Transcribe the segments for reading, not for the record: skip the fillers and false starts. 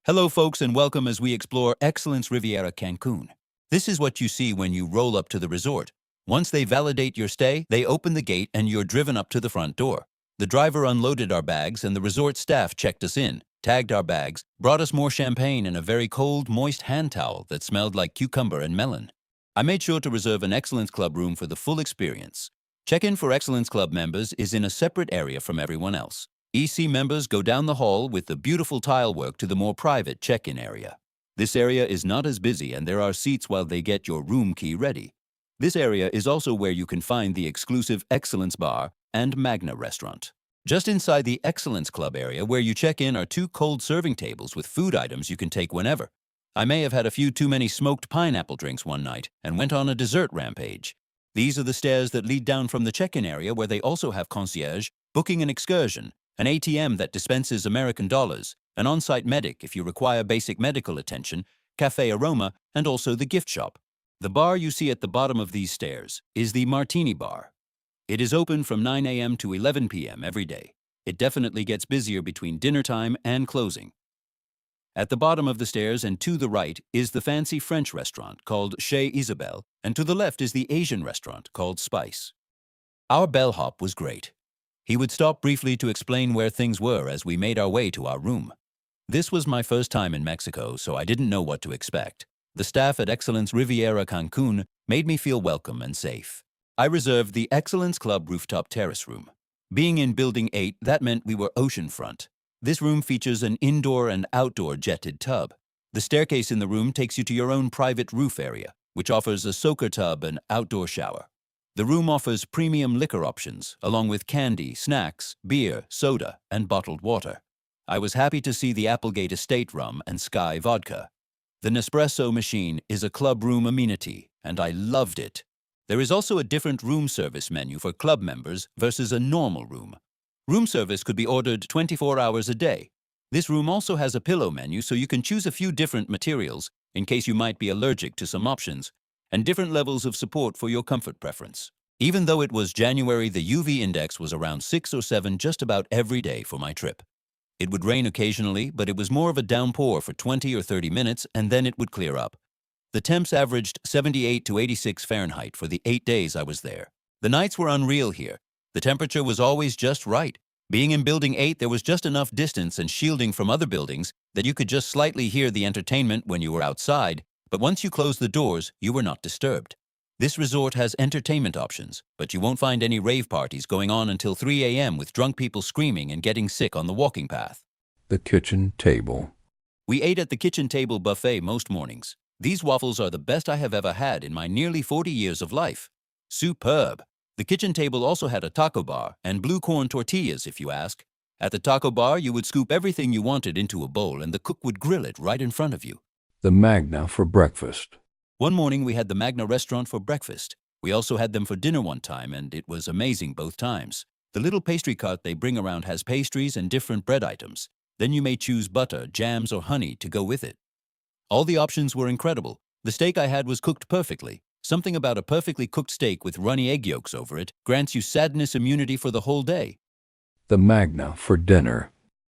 Hello folks and welcome as we explore Excellence Riviera Cancun. This is what you see when you roll up to the resort. Once they validate your stay, they open the gate and you're driven up to the front door. The driver unloaded our bags and the resort staff checked us in, tagged our bags, brought us more champagne and a very cold, moist hand towel that smelled like cucumber and melon. I made sure to reserve an Excellence Club room for the full experience. Check-in for Excellence Club members is in a separate area from everyone else. EC members go down the hall with the beautiful tile work to the more private check-in area. This area is not as busy and there are seats while they get your room key ready. This area is also where you can find the exclusive Excellence Bar and Magna restaurant. Just inside the Excellence Club area where you check in are two cold serving tables with food items you can take whenever. I may have had a few too many smoked pineapple drinks one night and went on a dessert rampage. These are the stairs that lead down from the check-in area where they also have concierge, booking an excursion, an ATM that dispenses American dollars, an on-site medic if you require basic medical attention, cafe aroma, and also the gift shop. The bar you see at the bottom of these stairs is the Martini Bar. It is open from 9 a.m. to 11 p.m. every day. It definitely gets busier between dinner time and closing. At the bottom of the stairs and to the right is the fancy French restaurant called Chez Isabelle, and to the left is the Asian restaurant called Spice. Our bellhop was great. He would stop briefly to explain where things were as we made our way to our room. This was my first time in Mexico, so I didn't know what to expect. The staff at Excellence Riviera Cancun made me feel welcome and safe. I reserved the Excellence Club Rooftop Terrace room. Being in Building 8, that meant we were oceanfront. This room features an indoor and outdoor jetted tub. The staircase in the room takes you to your own private roof area, which offers a soaker tub and outdoor shower. The room offers premium liquor options, along with candy, snacks, beer, soda, and bottled water. I was happy to see the Applegate Estate rum and Sky vodka. The Nespresso machine is a club room amenity, and I loved it. There is also a different room service menu for club members versus a normal room. Room service could be ordered 24 hours a day. This room also has a pillow menu so you can choose a few different materials in case you might be allergic to some options, and different levels of support for your comfort preference. Even though it was January, the UV index was around 6 or 7 just about every day for my trip. It would rain occasionally, but it was more of a downpour for 20 or 30 minutes and then it would clear up. The temps averaged 78 to 86 Fahrenheit for the 8 days I was there. The nights were unreal here. The temperature was always just right. Being in Building 8, there was just enough distance and shielding from other buildings that you could just slightly hear the entertainment when you were outside, but once you closed the doors, you were not disturbed. This resort has entertainment options, but you won't find any rave parties going on until 3 a.m. with drunk people screaming and getting sick on the walking path. The kitchen table. We ate at the kitchen table buffet most mornings. These waffles are the best I have ever had in my nearly 40 years of life. Superb! The kitchen table also had a taco bar and blue corn tortillas, if you ask. At the taco bar, you would scoop everything you wanted into a bowl and the cook would grill it right in front of you. The Magna for breakfast. One morning we had the Magna restaurant for breakfast. We also had them for dinner one time, and it was amazing both times. The little pastry cart they bring around has pastries and different bread items. Then you may choose butter, jams, or honey to go with it. All the options were incredible. The steak I had was cooked perfectly. Something about a perfectly cooked steak with runny egg yolks over it grants you sadness immunity for the whole day. The Magna for dinner.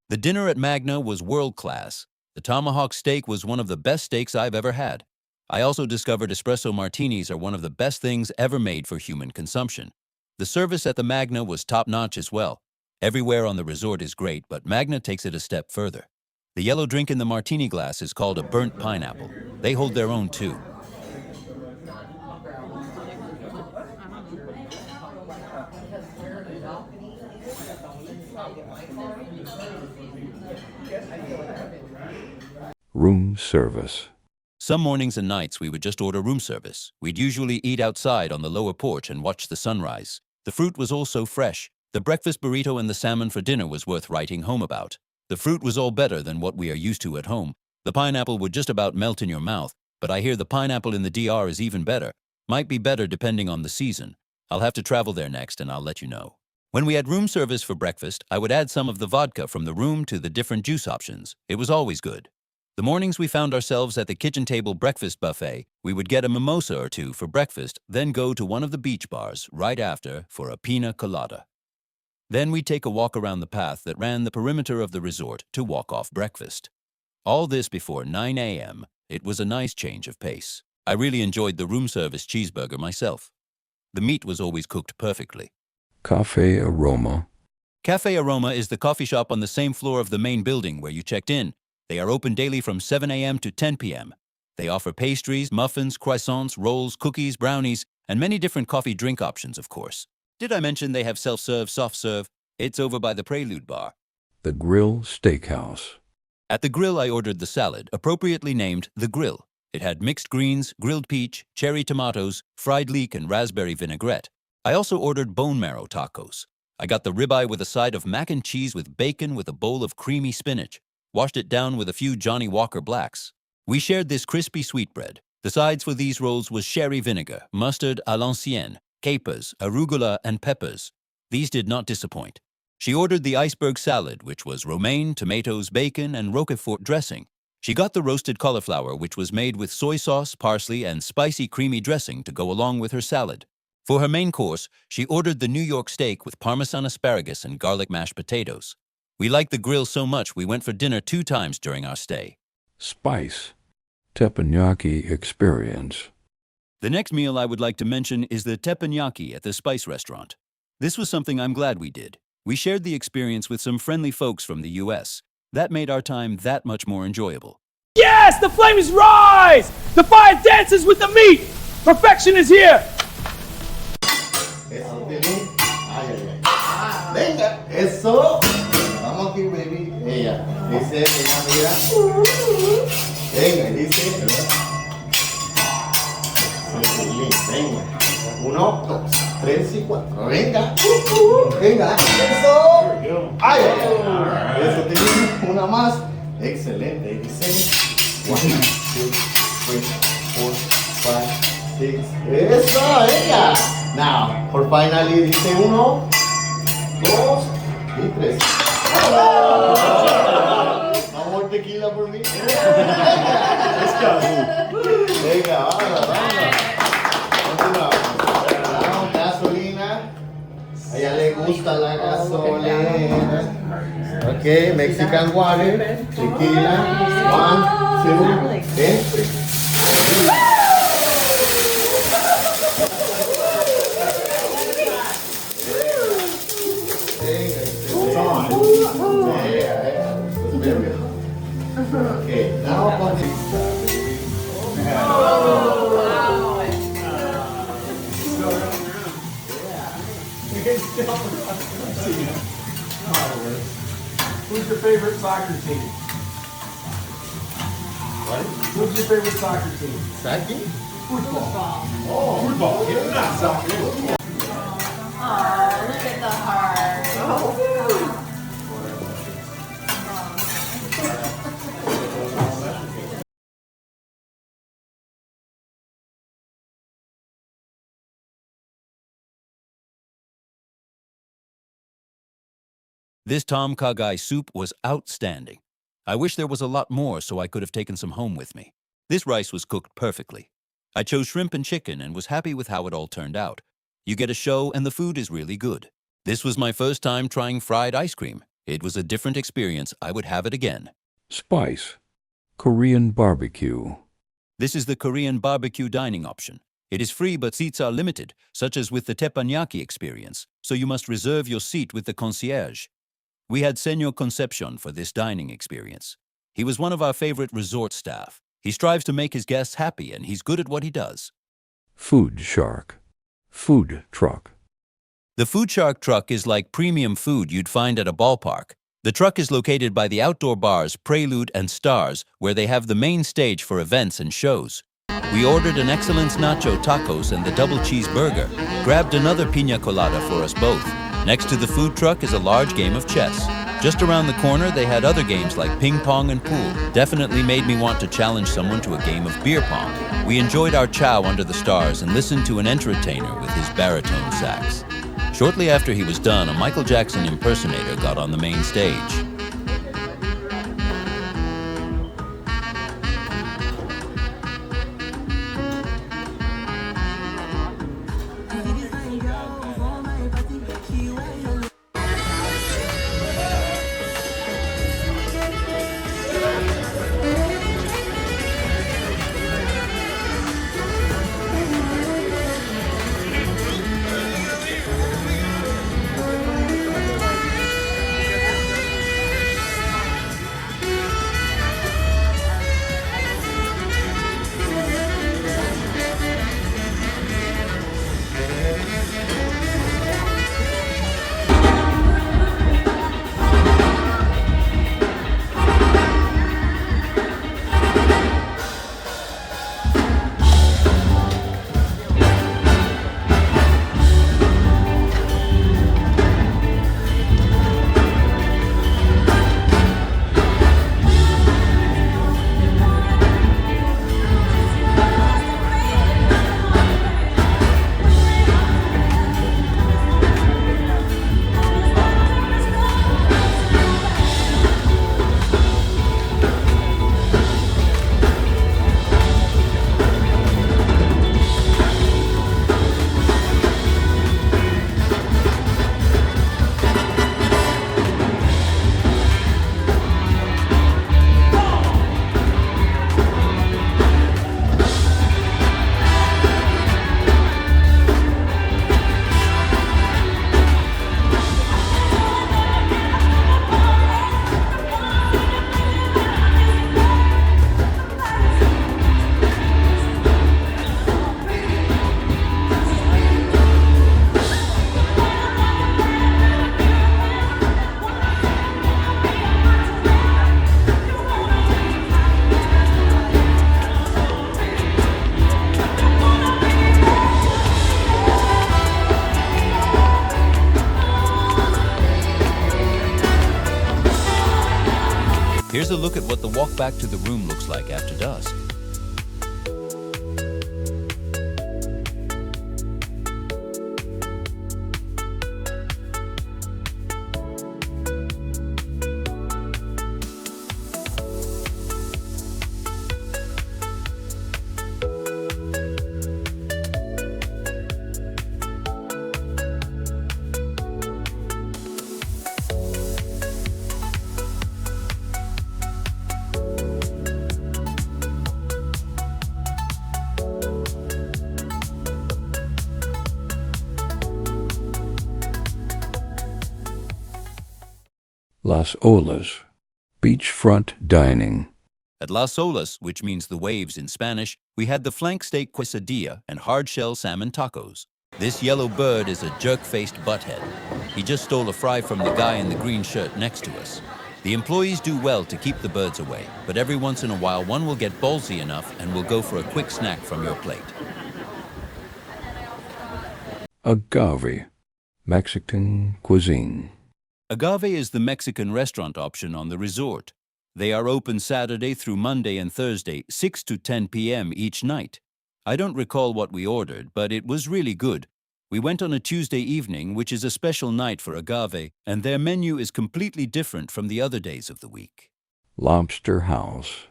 The dinner at Magna was world-class. The tomahawk steak was one of the best steaks I've ever had. I also discovered espresso martinis are one of the best things ever made for human consumption. The service at the Magna was top-notch as well. Everywhere on the resort is great, but Magna takes it a step further. The yellow drink in the martini glass is called a burnt pineapple. They hold their own too. Room service. Some mornings and nights we would just order room service. We'd usually eat outside on the lower porch and watch the sunrise. The fruit was all so fresh. The breakfast burrito and the salmon for dinner was worth writing home about. The fruit was all better than what we are used to at home. The pineapple would just about melt in your mouth, but I hear the pineapple in the DR is even better. Might be better depending on the season. I'll have to travel there next and I'll let you know. When we had room service for breakfast, I would add some of the vodka from the room to the different juice options. It was always good. The mornings we found ourselves at the kitchen table breakfast buffet, we would get a mimosa or two for breakfast, then go to one of the beach bars right after for a pina colada. Then we'd take a walk around the path that ran the perimeter of the resort to walk off breakfast. All this before 9 a.m. It was a nice change of pace. I really enjoyed the room service cheeseburger myself. The meat was always cooked perfectly. Cafe Aroma. Cafe Aroma is the coffee shop on the same floor of the main building where you checked in. They are open daily from 7 a.m. to 10 p.m. They offer pastries, muffins, croissants, rolls, cookies, brownies, and many different coffee drink options, of course. Did I mention they have self-serve, soft serve? It's over by the Prelude bar. The Grill Steakhouse. At the grill, I ordered the salad, appropriately named the grill. It had mixed greens, grilled peach, cherry tomatoes, fried leek, and raspberry vinaigrette. I also ordered bone marrow tacos. I got the ribeye with a side of mac and cheese with bacon with a bowl of creamy spinach. Washed it down with a few Johnny Walker Blacks. We shared this crispy sweetbread. The sides for these rolls was sherry vinegar, mustard à l'ancienne, capers, arugula, and peppers. These did not disappoint. She ordered the iceberg salad, which was romaine, tomatoes, bacon, and roquefort dressing. She got the roasted cauliflower, which was made with soy sauce, parsley, and spicy creamy dressing to go along with her salad. For her main course, she ordered the New York steak with Parmesan asparagus and garlic mashed potatoes. We liked the grill so much we went for dinner 2 times during our stay. Spice. Teppanyaki Experience. The next meal I would like to mention is the teppanyaki at the Spice Restaurant. This was something I'm glad we did. We shared the experience with some friendly folks from the U.S. That made our time that much more enjoyable. Yes, the flames rise! The fire dances with the meat! Perfection is here! Eso, Piolín. Ay, ay, ay. Venga, eso. Vamos aquí, baby. Ella. Dice, ella, mira. Venga, dice. Piolín, venga. 1, 2, 3 y 4. Venga. Venga, eso. Ay, ay, ay. Eso, Piolín. Una más. Excelente. Dice. 1, 2, 3, 4, 5, 6. Eso, venga. Now, for finally, dice 1, 2 y 3. No more tequila por mí. Let's go. Venga, vamos, vamos. Continuamos. Gasolina. A ella le gusta la gasolina. Ok, Mexican water, tequila. 1, 2, 3. Okay, now on Who's your favorite soccer team? What? Who's your favorite soccer team? Saki? Football. Oh, football. Yeah, not soccer. Oh, look at the heart. This tom kha gai soup was outstanding. I wish there was a lot more so I could have taken some home with me. This rice was cooked perfectly. I chose shrimp and chicken and was happy with how it all turned out. You get a show and the food is really good. This was my first time trying fried ice cream. It was a different experience. I would have it again. Spice. Korean Barbecue. This is the Korean barbecue dining option. It is free but seats are limited, such as with the teppanyaki experience, so you must reserve your seat with the concierge. We had Senor Concepcion for this dining experience. He was one of our favorite resort staff. He strives to make his guests happy and he's good at what he does. Food Shark. Food Truck. The Food Shark truck is like premium food you'd find at a ballpark. The truck is located by the outdoor bars Prelude and Stars, where they have the main stage for events and shows. We ordered an Excellence Nacho Tacos and the double cheeseburger, grabbed another piña colada for us both. Next to the food truck is a large game of chess. Just around the corner, they had other games like ping pong and pool. Definitely made me want to challenge someone to a game of beer pong. We enjoyed our chow under the stars and listened to an entertainer with his baritone sax. Shortly after he was done, a Michael Jackson impersonator got on the main stage. Here's a look at what the walk back to the room looks like after dusk. Las Olas, beachfront dining. At Las Olas, which means the waves in Spanish, we had the flank steak quesadilla and hard-shell salmon tacos. This yellow bird is a jerk-faced butthead. He just stole a fry from the guy in the green shirt next to us. The employees do well to keep the birds away, but every once in a while one will get ballsy enough and will go for a quick snack from your plate. Agave, Mexican cuisine. Agave is the Mexican restaurant option on the resort. They are open Saturday through Monday and Thursday, 6 to 10 p.m. each night. I don't recall what we ordered, but it was really good. We went on a Tuesday evening, which is a special night for Agave, and their menu is completely different from the other days of the week. Lobster House.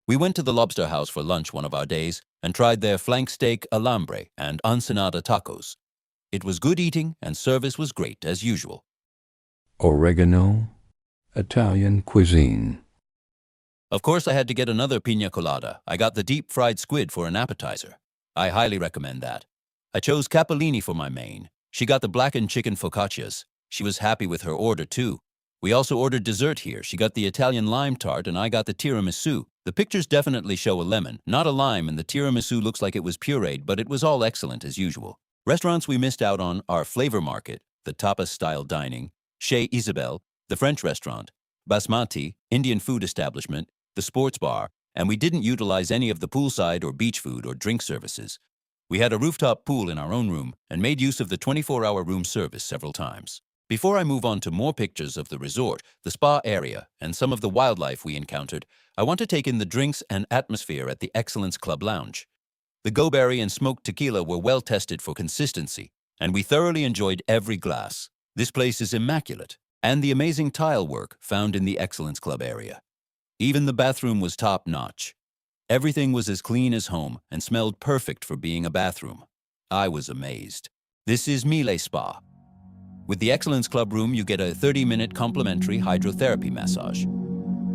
We went to the Lobster House for lunch one of our days and tried their flank steak alambre and ensenada tacos. It was good eating and service was great as usual. Oregano, Italian cuisine. Of course, I had to get another piña colada. I got the deep-fried squid for an appetizer. I highly recommend that. I chose capellini for my main. She got the blackened chicken focaccias. She was happy with her order, too. We also ordered dessert here. She got the Italian lime tart, and I got the tiramisu. The pictures definitely show a lemon, not a lime, and the tiramisu looks like it was pureed, but it was all excellent as usual. Restaurants we missed out on are Flavor Market, the tapas-style dining, Chez Isabelle, the French restaurant, Basmati, Indian food establishment, the sports bar, and we didn't utilize any of the poolside or beach food or drink services. We had a rooftop pool in our own room and made use of the 24-hour room service several times. Before I move on to more pictures of the resort, the spa area, and some of the wildlife we encountered, I want to take in the drinks and atmosphere at the Excellence Club Lounge. The Go-Berry and smoked tequila were well tested for consistency, and we thoroughly enjoyed every glass. This place is immaculate, and the amazing tile work found in the Excellence Club area. Even the bathroom was top-notch. Everything was as clean as home and smelled perfect for being a bathroom. I was amazed. This is Mille Spa. With the Excellence Club room, you get a 30-minute complimentary hydrotherapy massage.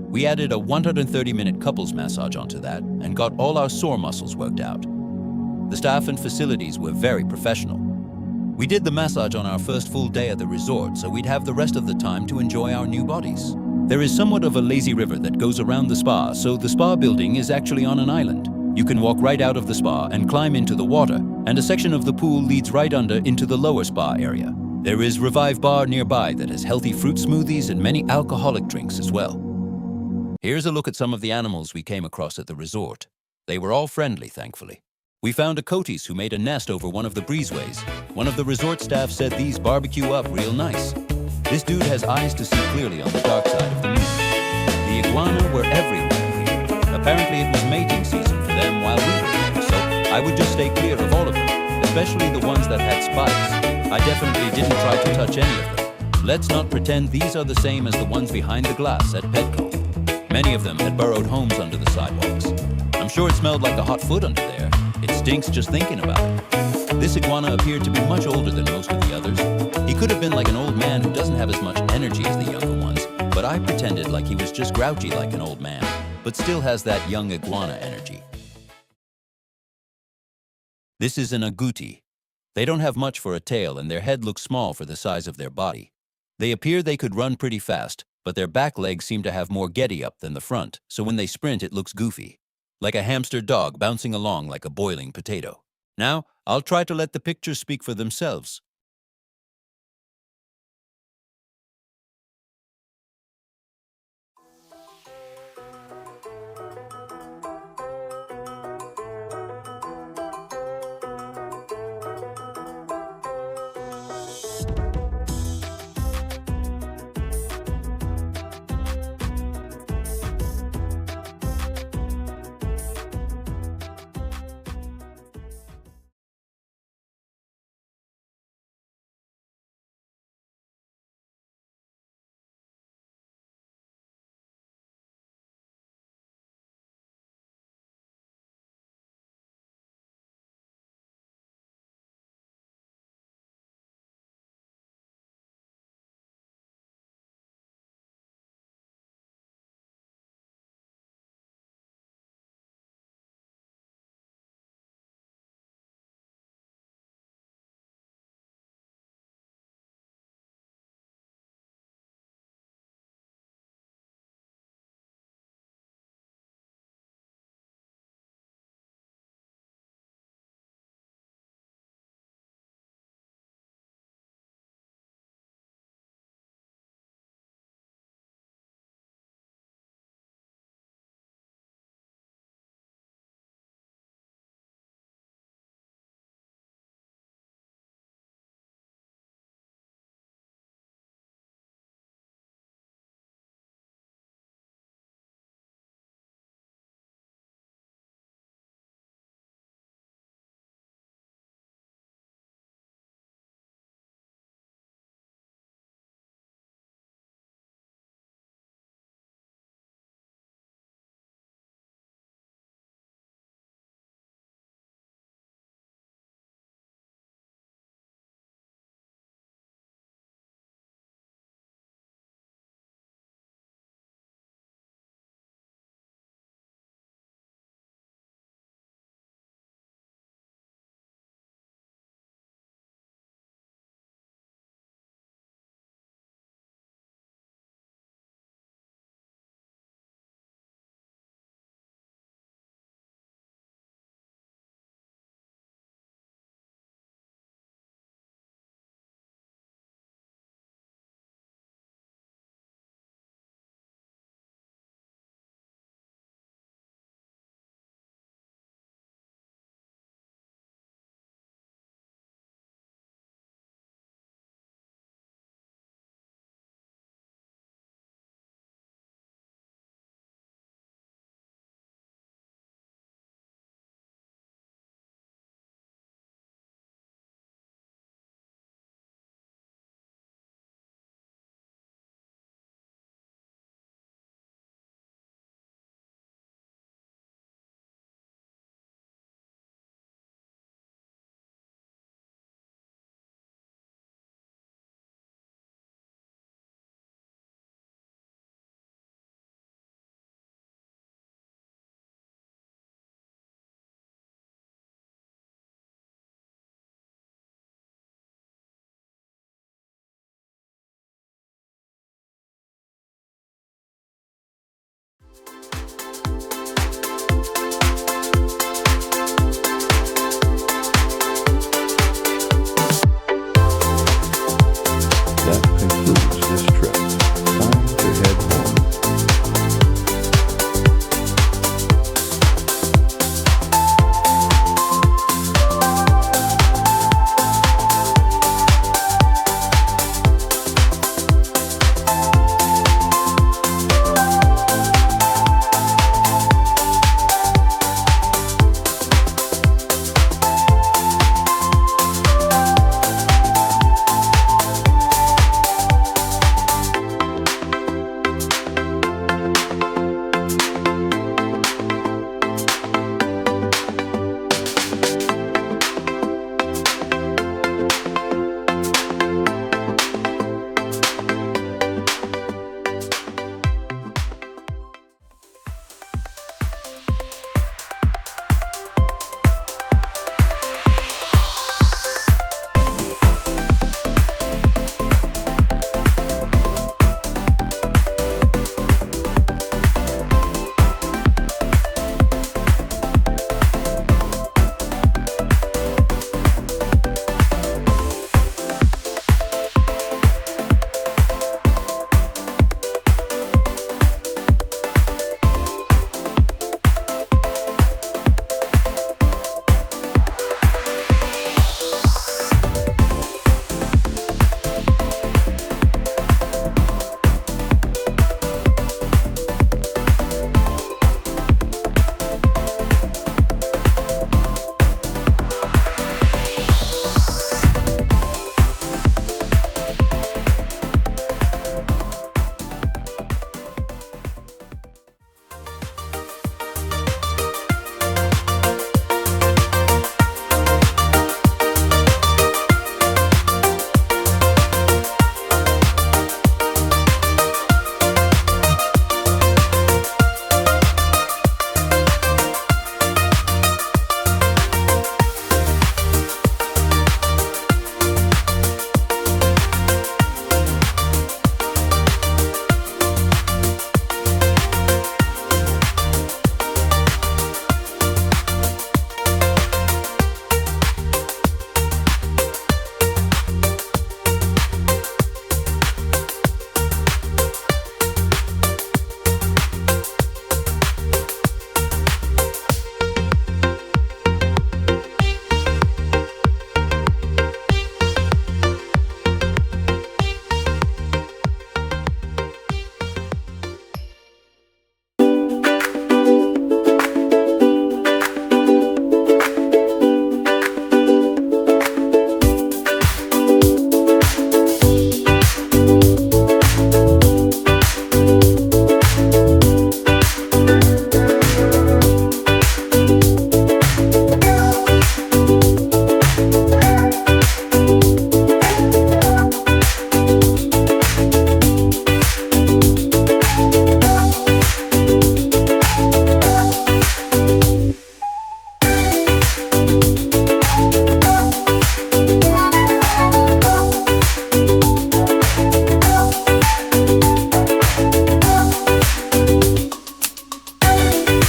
We added a 130-minute couples massage onto that and got all our sore muscles worked out. The staff and facilities were very professional. We did the massage on our first full day at the resort, so we'd have the rest of the time to enjoy our new bodies. There is somewhat of a lazy river that goes around the spa, so the spa building is actually on an island. You can walk right out of the spa and climb into the water, and a section of the pool leads right under into the lower spa area. There is Revive Bar nearby that has healthy fruit smoothies and many alcoholic drinks as well. Here's a look at some of the animals we came across at the resort. They were all friendly, thankfully. We found a coatis who made a nest over one of the breezeways. One of the resort staff said these barbecue up real nice. This dude has eyes to see clearly on the dark side of the moon. The iguana were everywhere. Apparently it was mating season for them while we were there, so I would just stay clear of all of them, especially the ones that had spikes. I definitely didn't try to touch any of them. Let's not pretend these are the same as the ones behind the glass at Petco. Many of them had burrowed homes under the sidewalks. I'm sure it smelled like a hot foot under there. It stinks just thinking about it. This iguana appeared to be much older than most of the others. He could have been like an old man who doesn't have as much energy as the younger ones, but I pretended like he was just grouchy like an old man, but still has that young iguana energy. This is an agouti. They don't have much for a tail and their head looks small for the size of their body. They appear they could run pretty fast, but their back legs seem to have more geddy-up than the front, so when they sprint it looks goofy. Like a hamster dog bouncing along like a boiling potato. Now, I'll try to let the pictures speak for themselves.